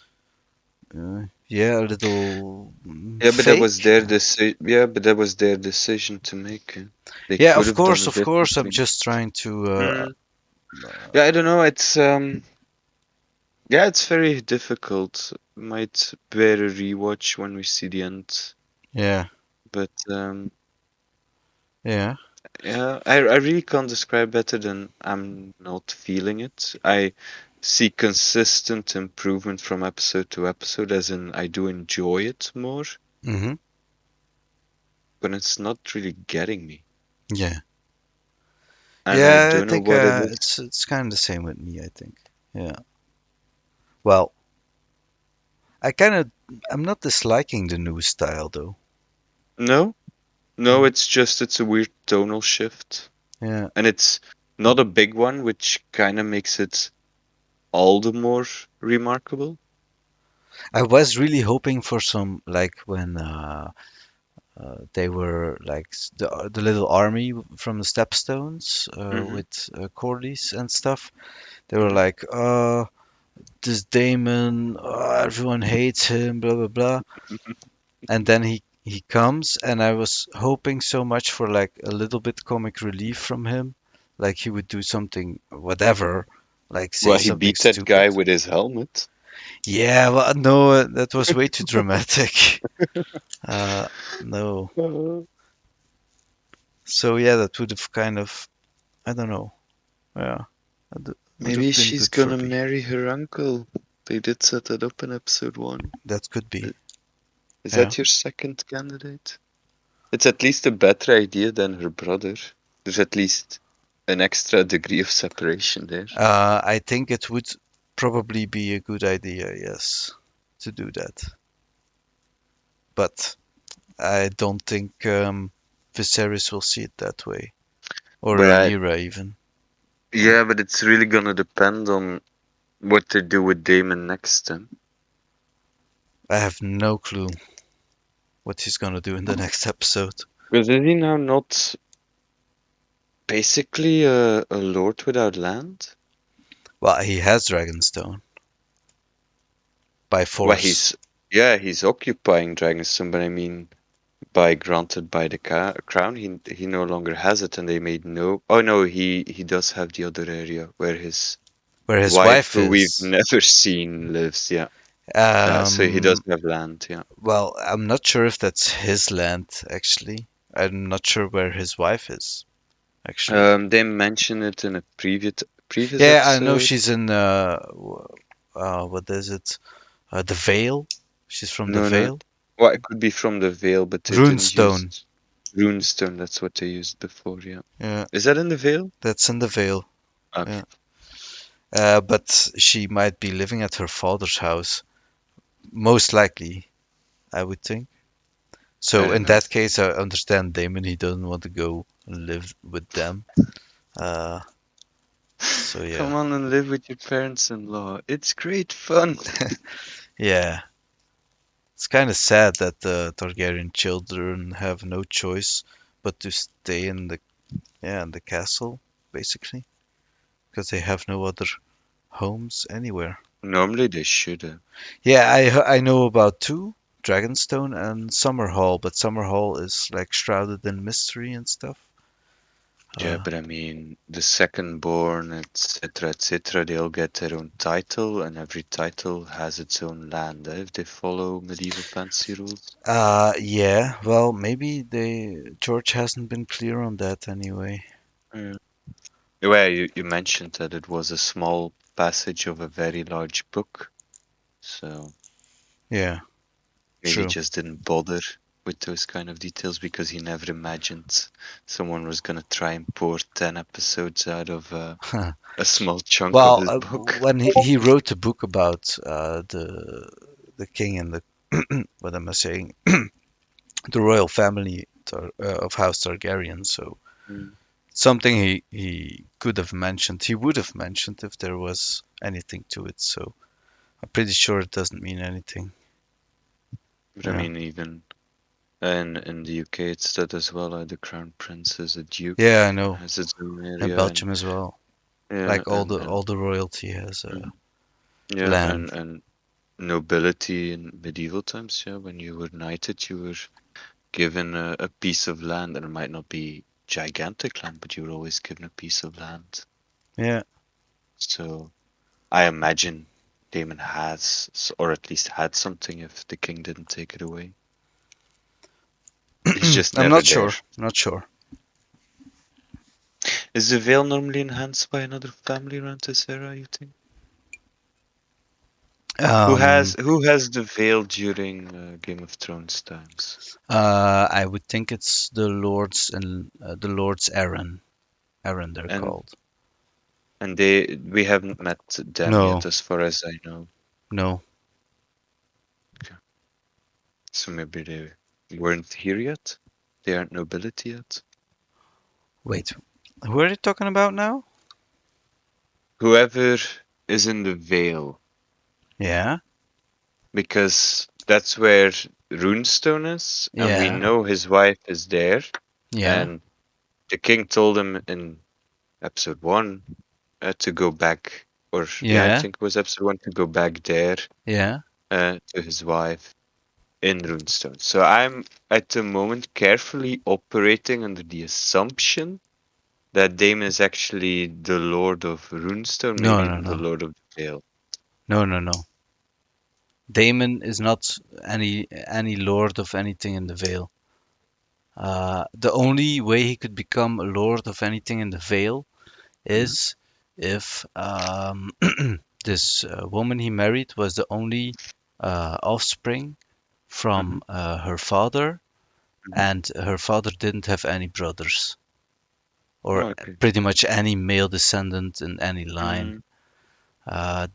S1: yeah, a little
S2: Yeah, but that was
S1: fake.
S2: their Yeah, but that was their decision to make. They
S1: Yeah,
S2: could have done it
S1: of course. I'm
S2: differently.
S1: just trying to.
S2: Mm. Yeah, I don't know. It's yeah, it's very difficult. Might bear a rewatch when we see the end.
S1: Yeah,
S2: But
S1: yeah.
S2: yeah, I really can't describe better than I'm not feeling it. I see consistent improvement from episode to episode, as in I do enjoy it more,
S1: Mhm.
S2: but it's not really getting me.
S1: Yeah.
S2: And I
S1: Yeah, I
S2: don't know
S1: think
S2: what it is.
S1: it's kind of the same with me, I think. Yeah. Well, I kind of I'm not disliking the new style though.
S2: No, no,
S1: Mm.
S2: it's a weird tonal shift.
S1: Yeah.
S2: And it's not a big one, which kind of makes it all the more remarkable.
S1: I was really hoping for some like when they were like the little army from the Stepstones
S2: Hmm.
S1: with Corlys and stuff. They were
S2: Hmm.
S1: like, this Damon, everyone hates him, blah blah blah. And then he comes, and I was hoping so much for like a little bit comic relief from him, like he would do something, whatever, like say
S2: Well, he
S1: something
S2: beat that
S1: stupid.
S2: guy with his helmet.
S1: Yeah, well, no, that was way too dramatic. Uh, no. So yeah, that would have kind of, I don't know. Yeah, that would
S2: Maybe
S1: have been
S2: she's
S1: good for
S2: gonna
S1: me.
S2: marry her uncle. They did set that up in episode one.
S1: That could be.
S2: Is
S1: Yeah.
S2: that your second candidate? It's at least a better idea than her brother. There's at least an extra degree of separation there.
S1: I think it would probably be a good idea, yes, to do that. But I don't think Viserys will see it that way, or
S2: But
S1: Rhaenyra even.
S2: yeah, but it's really gonna depend on what they do with Damon next time.
S1: I have no clue what he's gonna do in the next episode.
S2: Because is he now not basically a lord without land?
S1: Well, he has Dragonstone by
S2: Well,
S1: force.
S2: he's occupying Dragonstone, but I mean, by granted by the crown, he no longer has it, and they made no. Oh no, he does have the other area where his
S1: Where his
S2: wife,
S1: wife
S2: who we've
S1: is.
S2: never seen, lives. Yeah, so he does
S1: Um,
S2: have land. Yeah.
S1: well, I'm not sure if that's his land actually. I'm not sure where his wife is actually.
S2: They mention it in a previous
S1: Yeah, I know
S2: episode.
S1: she's in what is it? The Vale. She's from the
S2: No, no.
S1: Vale.
S2: Well, it could be from the Vale, but they didn't use
S1: Runestone.
S2: Runestone. That's what they used before. Yeah.
S1: Yeah,
S2: Is that in the Vale?
S1: that's in the Vale.
S2: Okay,
S1: Yeah. But she might be living at her father's house, most likely, I would think. So
S2: fair
S1: in that
S2: enough.
S1: case, I understand Damon. He doesn't want to go and live with them. Uh, so
S2: Come
S1: yeah,
S2: on and live with your parents-in-law. It's great fun.
S1: yeah. It's kind of sad that the Targaryen children have no choice but to stay in the in the castle, basically, because they have no other homes anywhere.
S2: Normally they should have.
S1: Yeah, I know about two, Dragonstone and Summerhall, but Summerhall is like shrouded in mystery and stuff.
S2: Yeah,
S1: Uh,
S2: but I mean, the second born, etc., they all get their own title, and every title has its own land, if they follow medieval fantasy rules.
S1: yeah, well, maybe George hasn't been clear on that anyway.
S2: Yeah. Well, you mentioned that it was a small passage of a very large book, so
S1: Yeah,
S2: maybe he
S1: true.
S2: just didn't bother with those kind of details because he never imagined someone was gonna try and pour 10 episodes out of a small chunk of
S1: Well,
S2: this book.
S1: when he wrote a book about the king and the what am I saying? The royal family of House Targaryen. So
S2: Mm.
S1: something he could have mentioned. He would have mentioned if there was anything to it. So I'm pretty sure it doesn't mean anything.
S2: But I
S1: Yeah.
S2: mean, even And in the UK, it's that as well. The Crown Prince is a duke
S1: Yeah, I
S2: and
S1: know.
S2: has its own
S1: In
S2: area, and
S1: Belgium as well.
S2: yeah,
S1: Like all the royalty has
S2: mm, yeah,
S1: land.
S2: and nobility in medieval times. Yeah, when you were knighted, you were given a piece of land, and it might not be gigantic land, but you were always given a piece of land.
S1: Yeah.
S2: So I imagine Damon has, or at least had something if the king didn't take it away. He's just
S1: I'm
S2: never
S1: not
S2: there.
S1: sure. Not sure.
S2: Is the veil normally enhanced by another family around this era, you think?
S1: Um,
S2: Who has the veil during Game of Thrones times?
S1: I would think it's the lords and the lords Aaron. Aaron, they're
S2: And
S1: called.
S2: we haven't met them
S1: No,
S2: yet, as far as I know.
S1: no.
S2: Okay. So maybe they weren't here yet. They aren't nobility yet.
S1: Wait, who are you talking about now?
S2: Whoever is in the veil,
S1: Yeah,
S2: because that's where Runestone is, and we
S1: yeah,
S2: know his wife is there.
S1: yeah,
S2: And the king told him in episode one to go back, or yeah, I
S1: yeah,
S2: think it was episode one to go back there
S1: yeah.
S2: to his wife in Runestone. So I'm at the moment carefully operating under the assumption that Daemon is actually the Lord of Runestone,
S1: No,
S2: maybe
S1: no,
S2: even the
S1: no,
S2: Lord of the Vale.
S1: no, no, no. Damon is not any lord of anything in the Vale. The only way he could become a lord of anything in the Vale
S2: Mhm,
S1: is if this woman he married was the only offspring
S2: mhm,
S1: from her father,
S2: mhm.
S1: and her father didn't have any brothers or
S2: Oh, okay.
S1: pretty much any male descendant in any line.
S2: Mm,
S1: Uh,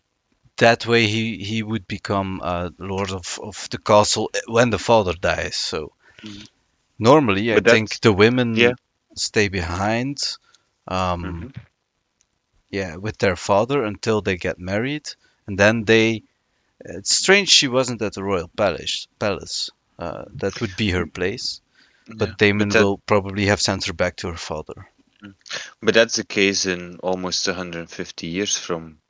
S1: that way, he would become lord of the castle when the father dies. So
S2: mm.
S1: normally, I
S2: But
S1: think
S2: that's
S1: the
S2: yeah.
S1: women stay behind, um,
S2: Mhm,
S1: yeah, with their father until they get married, and then they. It's strange she wasn't at the royal palace. That would be her place.
S2: yeah.
S1: But Damon will probably have sent her back to her father.
S2: Mm. But that's the case in almost 150 years from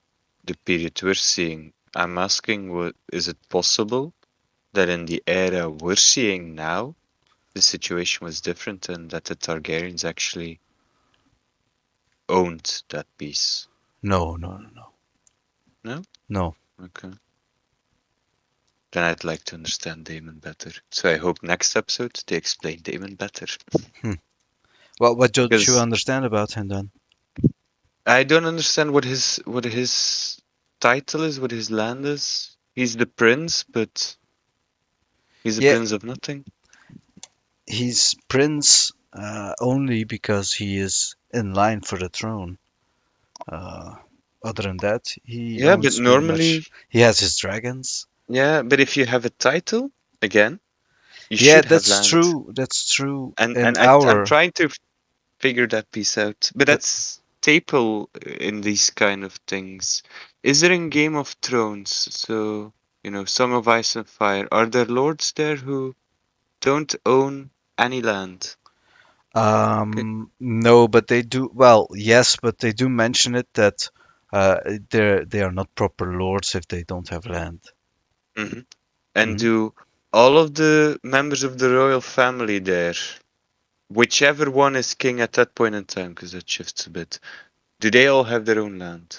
S2: the period we're seeing. I'm asking, what is it possible that in the era we're seeing now, the situation was different and that the Targaryens actually owned that piece?
S1: No, no, no, no,
S2: No?
S1: no.
S2: Okay. Then I'd like to understand Daemon better. So I hope next episode they explain Daemon better.
S1: Hmm. What don't you
S2: Because
S1: understand about him then?
S2: I don't understand what his title is, what his land is. He's the prince, but he's the
S1: Yeah,
S2: prince of nothing.
S1: he's prince only because he is in line for the throne. Uh, Other than that, he
S2: Yeah, but
S1: owns pretty much.
S2: normally,
S1: He has his dragons.
S2: yeah, but if you have a title, again, you
S1: Yeah,
S2: should have
S1: that's
S2: land.
S1: true. That's true.
S2: And
S1: In
S2: I'm
S1: our,
S2: trying to figure that piece out. But
S1: but
S2: that's staple in these kind of things. Is there in Game of Thrones, so Song of Ice and Fire, are there lords there who don't own any land? Okay.
S1: no, but they do. Well, yes, but they do mention it that they are not proper lords if they don't have land.
S2: Hmm. And
S1: Hmm.
S2: do all of the members of the royal family there, whichever one is king at that point in time, because that shifts a bit, do they all have their own land?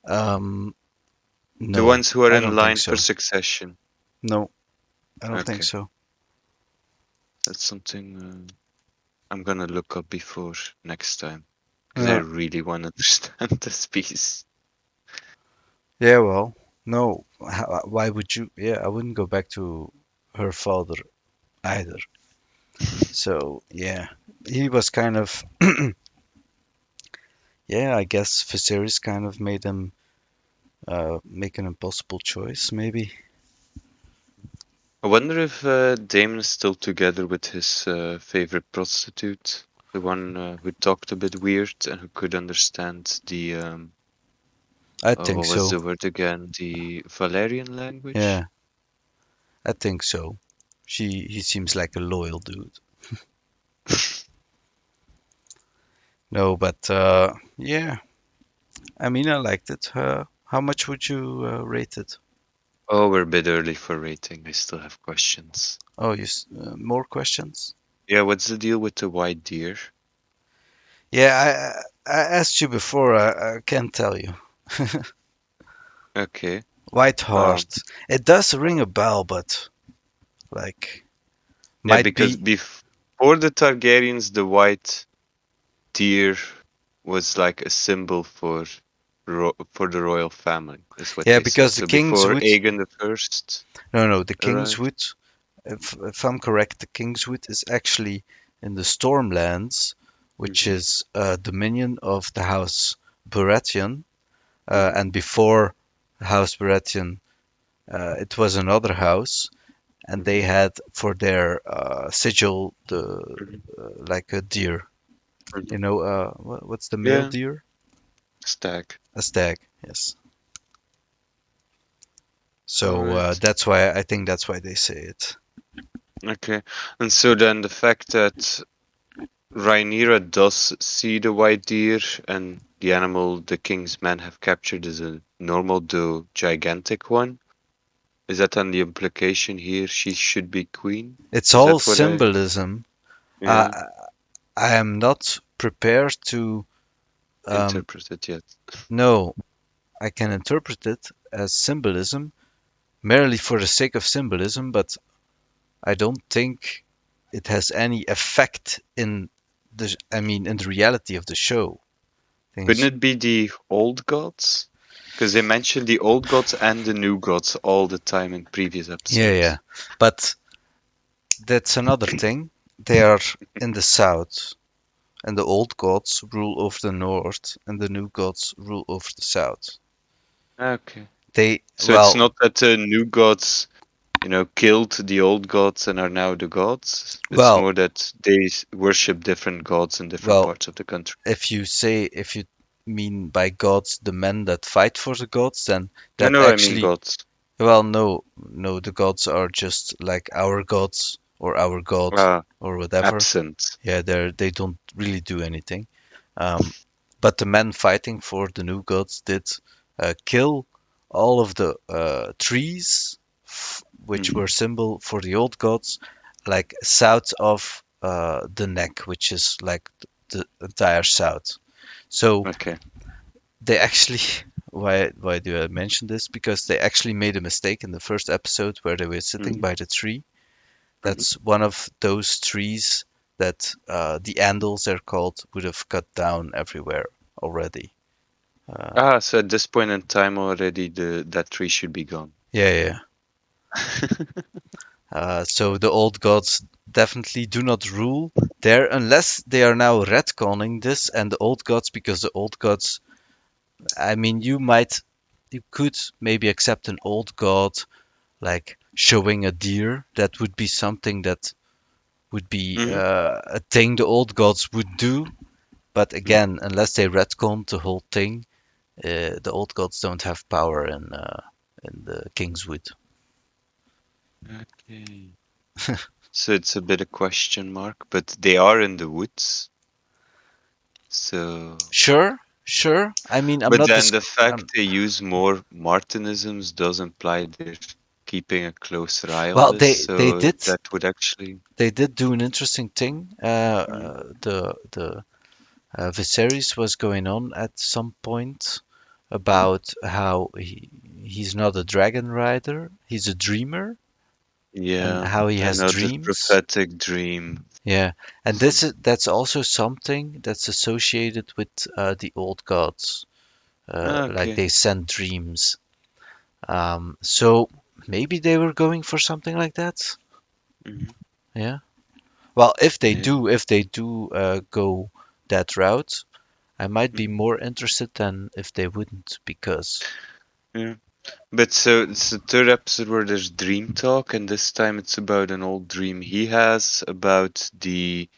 S1: Um,
S2: The
S1: no,
S2: ones who are
S1: I
S2: in
S1: don't think
S2: line for
S1: so.
S2: succession.
S1: No, I don't think
S2: Okay,
S1: so.
S2: that's something I'm gonna look up before next time, because I
S1: Yeah,
S2: really want to understand this piece.
S1: yeah. Well, no. Why would you? Yeah, I wouldn't go back to her father either. So yeah, he was kind of. Yeah, I guess Viserys kind of made him make an impossible choice, maybe.
S2: I wonder if Damon is still together with his favorite prostitute, the one who talked a bit weird and who could understand the
S1: I think
S2: what was
S1: so.
S2: the word again? The Valerian language.
S1: Yeah, I think so. He seems like a loyal dude. No, but yeah, I mean, I liked it. How much would you rate it?
S2: Oh, we're a bit early for rating. I still have questions.
S1: Oh, more questions?
S2: Yeah, what's the deal with the white deer?
S1: Yeah, I asked you before. I can't tell you.
S2: Okay.
S1: White
S2: Um,
S1: Heart. It does ring a bell, but like
S2: yeah,
S1: might
S2: because
S1: be.
S2: before the Targaryens, the white deer was like a symbol for the royal family, is what
S1: Yeah,
S2: they say.
S1: because the
S2: So before
S1: Kingswood.
S2: Aegon the First
S1: No, the
S2: arrived.
S1: Kingswood. If I'm correct, the Kingswood is actually in the Stormlands, which
S2: Hmm.
S1: is dominion of the House Baratheon.
S2: Hmm.
S1: And before House Baratheon, it was another house, and they
S2: Hmm.
S1: had for their sigil the
S2: Hmm.
S1: like a deer.
S2: Hmm.
S1: What's the male
S2: Yeah,
S1: deer?
S2: stag.
S1: A stag. Yes.
S2: All
S1: So
S2: right.
S1: I think that's why they say it.
S2: Okay. And so then the fact that Rhaenyra does see the white deer and the animal the king's men have captured is a normal though gigantic one. Is that then the implication here she should be queen?
S1: It's
S2: Is
S1: all
S2: that what I
S1: symbolism.
S2: yeah
S1: Uh, I am not prepared to
S2: interpreted yet?
S1: know. I can interpret it as symbolism merely for the sake of symbolism, but I don't think it has any effect in in the reality of the show.
S2: Couldn't
S1: Things,
S2: it be the old gods? Because they mentioned the old gods and the new gods all the time in previous
S1: yeah,
S2: episodes.
S1: but that's another thing. They are in the south, and the old gods rule over the north, and the new gods rule over the south.
S2: Okay.
S1: They,
S2: So it's
S1: well,
S2: not that the new gods, killed the old gods and are now the gods. It's
S1: well,
S2: more that they worship different gods in different
S1: well,
S2: parts of the country.
S1: if you mean by gods the men that fight for the gods, then
S2: No,
S1: that
S2: no, I mean
S1: actually,
S2: gods.
S1: well, no, the gods are just like our gods or our god
S2: Ah,
S1: or whatever.
S2: absent.
S1: Yeah, they don't really do anything. Um, but the men fighting for the new gods did kill all of the trees, which
S2: Hmm.
S1: were symbol for the old gods, like south of the neck, which is like the entire south. So
S2: Okay.
S1: they actually, why do I mention this? Because they actually made a mistake in the first episode where they were sitting
S2: Hmm.
S1: by the tree.
S2: Hmm.
S1: That's one of those trees that the Andals they're called would have cut down everywhere already. Uh,
S2: Ah, so at this point in time already, the that tree should be gone.
S1: yeah. So the old gods definitely do not rule there unless they are now retconning this and the old gods, because the old gods, I mean, you could maybe accept an old god like showing a deer. That would be something that would be
S2: Hmm.
S1: a thing the old gods would do. But
S2: Hmm.
S1: again, unless they retcon the whole thing, the old gods don't have power in the Kingswood.
S2: Okay. So it's a bit a question mark, but they are in the woods. So,
S1: Sure. I mean, I'm
S2: but
S1: not
S2: then
S1: this.
S2: the fact
S1: Um,
S2: they use more Martinisms does imply they're keeping a closer eye on
S1: well,
S2: this. So that would actually.
S1: they did do an interesting thing.
S2: Mm.
S1: The Viserys was going on at some point about how he's not a dragon rider, he's a dreamer, and
S2: Yeah,
S1: how he
S2: I
S1: has
S2: know the
S1: dreams.
S2: prophetic dream.
S1: Yeah, and that's also something that's associated with the old gods. Like
S2: Okay.
S1: they send dreams. So maybe they were going for something like that.
S2: Hmm.
S1: Yeah. Well,
S2: Yeah.
S1: if they do go that route, I might be
S2: Hmm.
S1: more interested than if they wouldn't, because
S2: Yeah. But so it's the third episode where there's dream talk, and this time it's about an old dream he has about the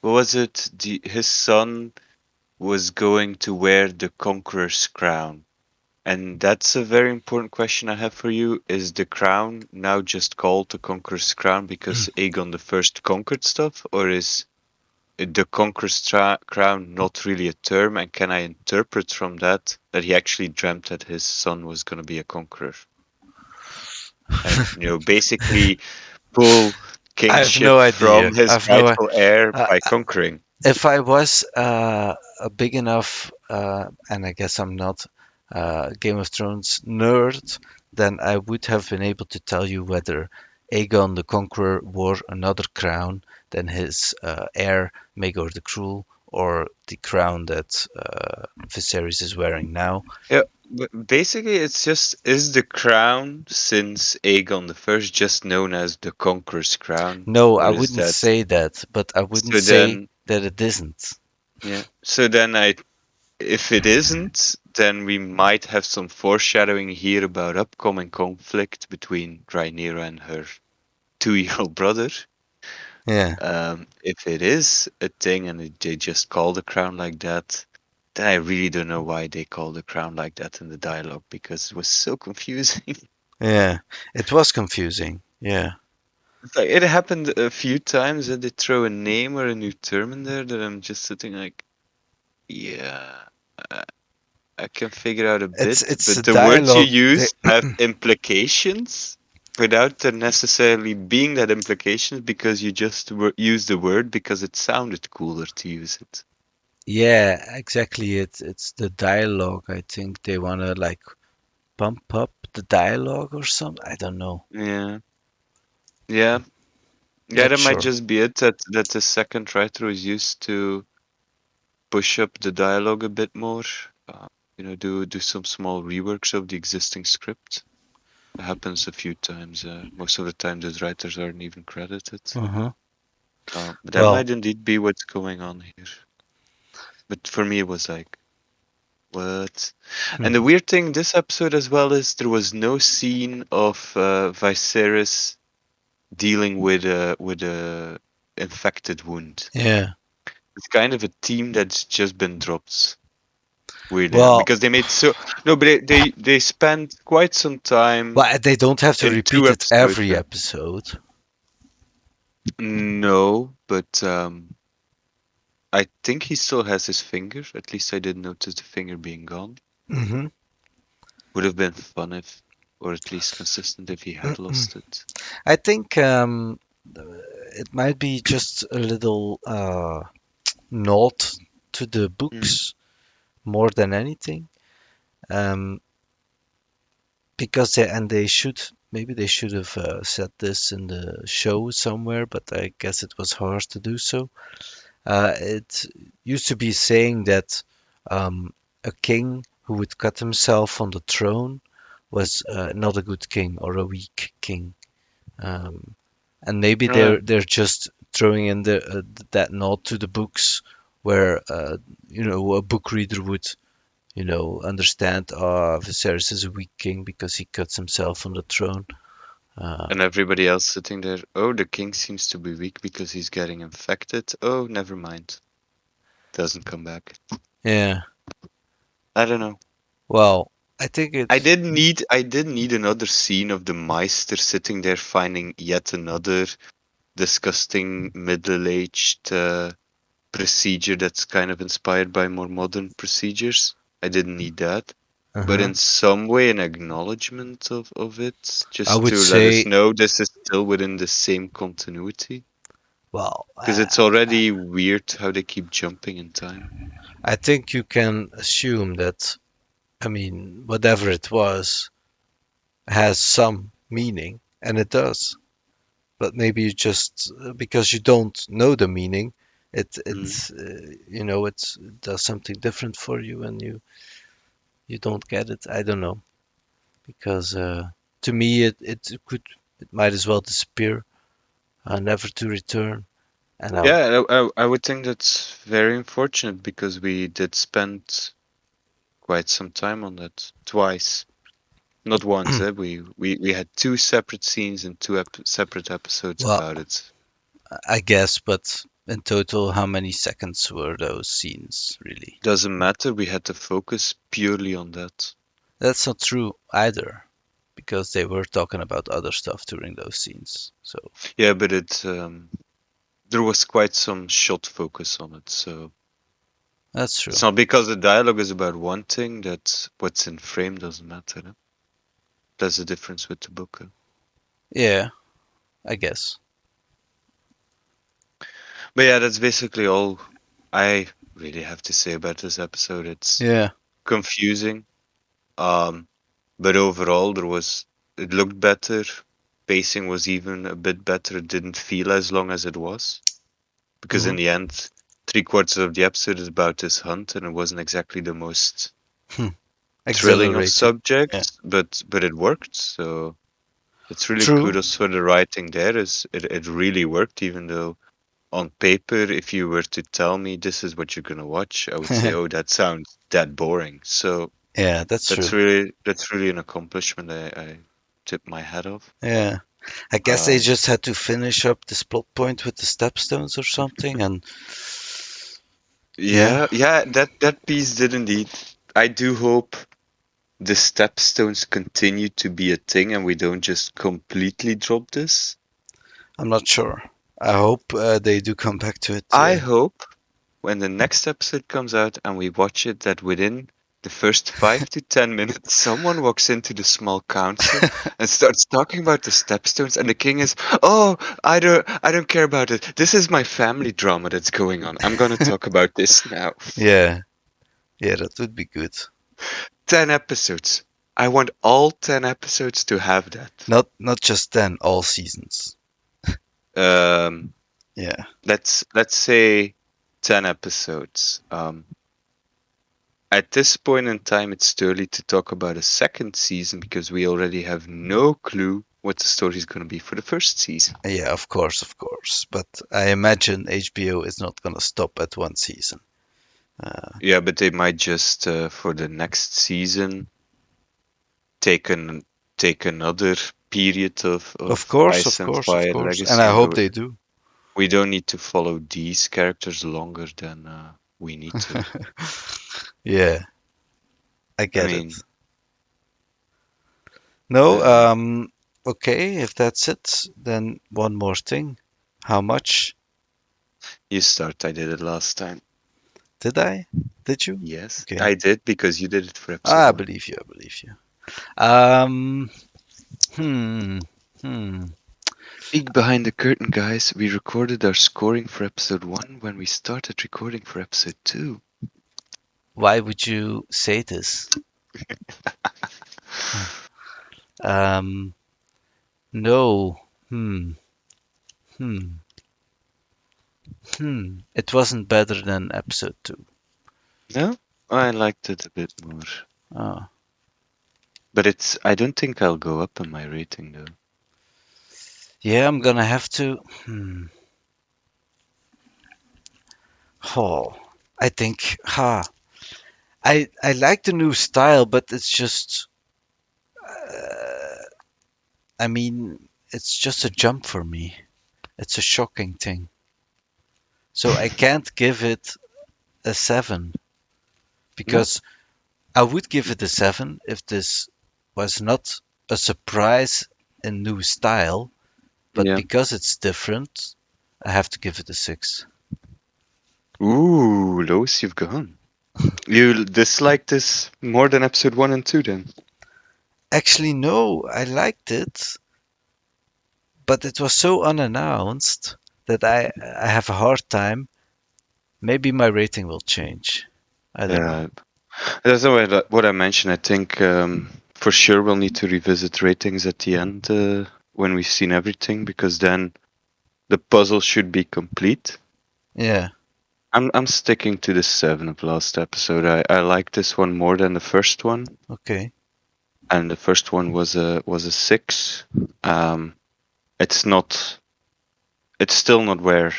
S2: what was it? His son was going to wear the conqueror's crown. And that's a very important question I have for you. Is the crown now just called the Conqueror's crown because Aegon the First conquered stuff, or is the Conqueror's crown not really a term? And can I interpret from that that he actually dreamt that his son was going to be a conqueror, and basically pull
S1: I have no
S2: kingship
S1: idea.
S2: from his
S1: I've no.
S2: rightful heir
S1: Uh,
S2: by conquering?
S1: if I was a big enough, and I guess I'm not, Game of Thrones nerd, then I would have been able to tell you whether Aegon the Conqueror wore another crown than his heir Maegor the Cruel, or the crown that Viserys is wearing now.
S2: Yeah, but basically, it's just is the crown since Aegon the First just known as the Conqueror's crown,
S1: No, I
S2: or is
S1: wouldn't
S2: that
S1: say that, but I wouldn't
S2: so?
S1: say
S2: Then,
S1: that it isn't.
S2: yeah. So then, if it isn't, then we might have some foreshadowing here about upcoming conflict between Rhaenyra and her 2-year-old brother.
S1: Yeah,
S2: If it is a thing and they just call the crown like that, then I really don't know why they call the crown like that in the dialogue because it was so confusing.
S1: yeah. It was confusing. Yeah.
S2: It's like it happened a few times that they throw a name or a new term in there that I'm just sitting like, yeah, I, I can figure out a bit,
S1: It's a
S2: but the words you
S1: dialogue.
S2: use have implications without there necessarily being that implications because you just use the word because it sounded cooler to use it.
S1: Yeah, exactly. It's the dialogue. I think they wanna like pump up the dialogue or something. I don't know.
S2: Yeah, yeah, yeah.
S1: Not
S2: That might
S1: sure.
S2: just be it. That the second writer was used to push up the dialogue a bit more. Uh, do some small reworks of the existing script. It happens a few times. Most of the time, those writers aren't even credited.
S1: Uh-huh.
S2: But that
S1: Well,
S2: might indeed be what's going on here. But for me, it was like, what? And the
S1: mhm.
S2: weird thing this episode as well is there was no scene of Viserys dealing with a infected wound.
S1: Yeah.
S2: It's kind of a theme that's just been dropped. Weirdly enough,
S1: Well,
S2: because they made so no, but they spent quite some time
S1: they don't have to
S2: in two
S1: repeat it
S2: episodes.
S1: every episode.
S2: No, but I think he still has his finger. At least I did notice the finger being gone.
S1: Hmm.
S2: Would have been fun if, or at least consistent if he had lost it.
S1: I think it might be just a little nod to the
S2: Mm.
S1: books more than anything. Um, because they should maybe they should have said this in the show somewhere, but I guess it was hard to do so. It used to be saying that a king who would cut himself on the throne was not a good king or a weak king, um, and maybe
S2: Uh,
S1: they're just throwing in that nod to the books where a book reader would understand, Viserys is a weak king because he cuts himself on the throne. Uh,
S2: and everybody else sitting there. Oh, the king seems to be weak because he's getting infected. Oh, never mind. Doesn't come back.
S1: yeah.
S2: I don't know.
S1: Well, I think it's.
S2: I did need another scene of the Meister sitting there finding yet another disgusting middle-aged procedure that's kind of inspired by more modern procedures. I didn't need that. But
S1: Uh-huh.
S2: in some way, an acknowledgement of it,
S1: I
S2: just
S1: would
S2: to let us
S1: say,
S2: know this is still within the same continuity.
S1: well,
S2: Because it's already weird how they keep jumping in time.
S1: I think you can assume that. I mean, whatever it was has some meaning, and it does. But maybe you just because you don't know the meaning,
S2: Mm.
S1: it does something different for you, and you don't get it. I don't know because to me it might as well disappear, never to return. And I
S2: Yeah, I would think that's very unfortunate because we did spend quite some time on that twice. Not once, eh? We had two separate scenes and two separate episodes
S1: well,
S2: about it.
S1: I guess, but in total, how many seconds were those scenes really?
S2: Doesn't matter, we had to focus purely on that.
S1: That's not true either, because they were talking about other stuff during those scenes. So
S2: Yeah, but there was quite some shot focus on it, so
S1: that's
S2: it's
S1: true.
S2: not because the dialogue is about one thing that what's in frame doesn't matter. Huh? That's the difference with the book. Huh?
S1: Yeah, I guess.
S2: But yeah, that's basically all I really have to say about this episode. It's
S1: Yeah.
S2: confusing, um, but overall it looked better. Pacing was even a bit better. It didn't feel as long as it was because
S1: Hmm.
S2: in the end, 3/4 of the episode is about this hunt, and it wasn't exactly the most thrilling of
S1: Exhilarating. Yeah.
S2: subjects, but it worked. So it's really
S1: True.
S2: kudos for the writing there. Is it really worked, even though on paper, if you were to tell me this is what you're gonna watch, I would say, oh, that sounds that boring. So
S1: Yeah, that's true.
S2: that's really an accomplishment I tip my hat off.
S1: Yeah. I guess they
S2: Um,
S1: just had to finish up this plot point with the stepstones or something, and yeah,
S2: yeah, that piece did indeed. I do hope the stepstones continue to be a thing and we don't just completely drop this.
S1: I'm not sure. I hope they do come back to it.
S2: I hope when the next episode comes out and we watch it that within the first 5 to 10 minutes someone walks into the small council and starts talking about the stepstones and the king is, oh, I don't care about it. This is my family drama that's going on. I'm gonna talk about this now.
S1: Yeah, yeah, that would be good.
S2: 10 episodes. I want all 10 episodes to have that.
S1: Not just then, all seasons.
S2: Um
S1: Yeah,
S2: let's say 10 episodes. At this point in time, it's too early to talk about a second season because we already have no clue what the story is going to be for the first season.
S1: yeah, of course, of course. But I imagine HBO is not gonna stop at one season.
S2: Yeah, but they might just for the next season take an take another period
S1: Of
S2: of
S1: course,
S2: Ice
S1: of
S2: and
S1: course, of
S2: Fire
S1: course. And I
S2: Legacy.
S1: hope they do.
S2: We don't need to follow these characters longer than we need to.
S1: Yeah, I
S2: I
S1: get it.
S2: mean,
S1: No,
S2: the
S1: okay, if that's it, then one more thing. How much
S2: you start. I did it last time.
S1: did I? Did you?
S2: Yes,
S1: Okay.
S2: I did because you did it for episode
S1: Ah, I
S2: one.
S1: believe you, I believe you. Um, hmm, hmm.
S2: Peek behind the curtain, guys. We recorded our scoring for episode 1 when we started recording for episode 2.
S1: Why would you say this? Um, no. Hmm, It wasn't better than episode two.
S2: No? I liked it a bit more.
S1: Oh,
S2: But I don't think I'll go up in my rating though.
S1: yeah, I'm gonna have to. Hmm. Oh, I think. I like the new style, but it's just. I mean, it's just a jump for me. It's a shocking thing. So I can't give it a 7
S2: No?
S1: because I would give it a 7 if this was not a surprise in new style, but
S2: Yeah.
S1: because it's different, I have to give it a 6.
S2: Ooh, lowest you've gone. You dislike this more than episode 1 and 2 then?
S1: Actually, no, I liked it, but it was so unannounced that I have a hard time. Maybe my rating will change. I don't know.
S2: Yeah. That's what I mentioned. I think for sure we'll need to revisit ratings at the end when we've seen everything because then the puzzle should be complete.
S1: Yeah,
S2: I'm sticking to the 7 of last episode. I like this one more than the first one,
S1: okay.
S2: and the first one was a 6. Um, it's not. It's still not where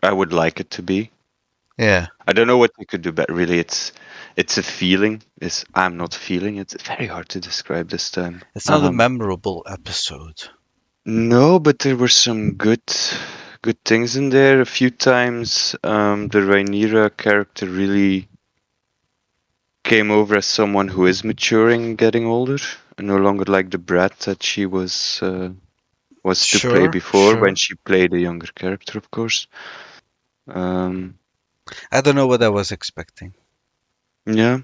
S2: I would like it to be.
S1: Yeah,
S2: I don't know what we could do, but really, it's a feeling. I'm not feeling it. It's very hard to describe this time.
S1: it's not a memorable episode.
S2: No, but there were some good things in there. A few times, the Rhaenyra character really came over as someone who is maturing and getting older, and no longer like the brat that she was to play
S1: Sure,
S2: before when
S1: sure.
S2: she played a younger character, of course. Um,
S1: I don't know what I was expecting.
S2: yeah,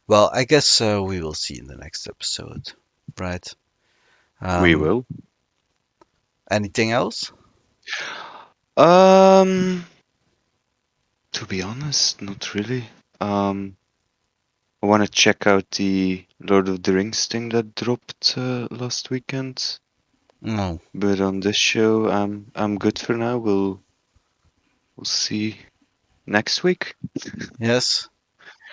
S1: Well, I guess we will see in the next episode, right?
S2: we
S1: Um,
S2: will.
S1: anything else?
S2: Um, to be honest, not really. Um, I want to check out the Lord of the Rings thing that dropped last weekend.
S1: No.
S2: But on this show, I'm good for now. We'll see next week
S1: Yes.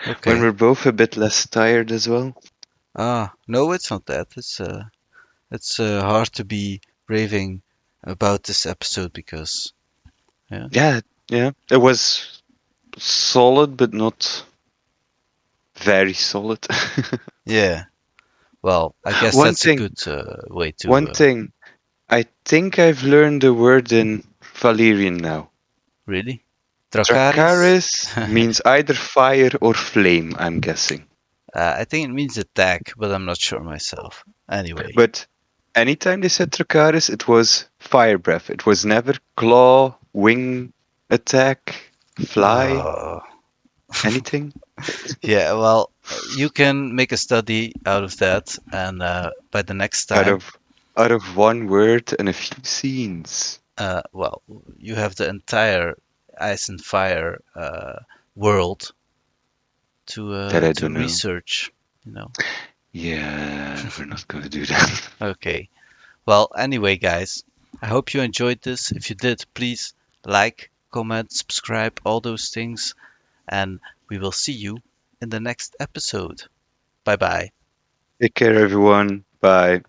S2: when
S1: Okay.
S2: we're both a bit less tired as well.
S1: Ah, no, it's not that. It's hard to be raving about this episode because yeah,
S2: Yeah, yeah, it was solid, but not very solid.
S1: yeah. Well, I guess
S2: one
S1: that's a
S2: thing,
S1: good way
S2: one
S1: to
S2: thing. I think I've learned a word in Valyrian now.
S1: really. Dracaris.
S2: Dracarys means either fire or flame, I'm guessing.
S1: I think it means attack, but I'm not sure myself. Anyway.
S2: But anytime they said Dracarys, it was fire breath. It was never claw, wing, attack, fly,
S1: Uh,
S2: anything.
S1: yeah, well, you can make a study out of that, and by the next
S2: Out
S1: time,
S2: of out of one word and a few scenes
S1: well, you have the entire Ice and Fire world
S2: that I
S1: to
S2: don't know.
S1: research. You know.
S2: Yeah, we're not gonna do that.
S1: Okay. Well, anyway, guys, I hope you enjoyed this. If you did, please like, comment, subscribe, all those things, and we will see you in the next episode. Bye bye.
S2: Take care, everyone. Bye.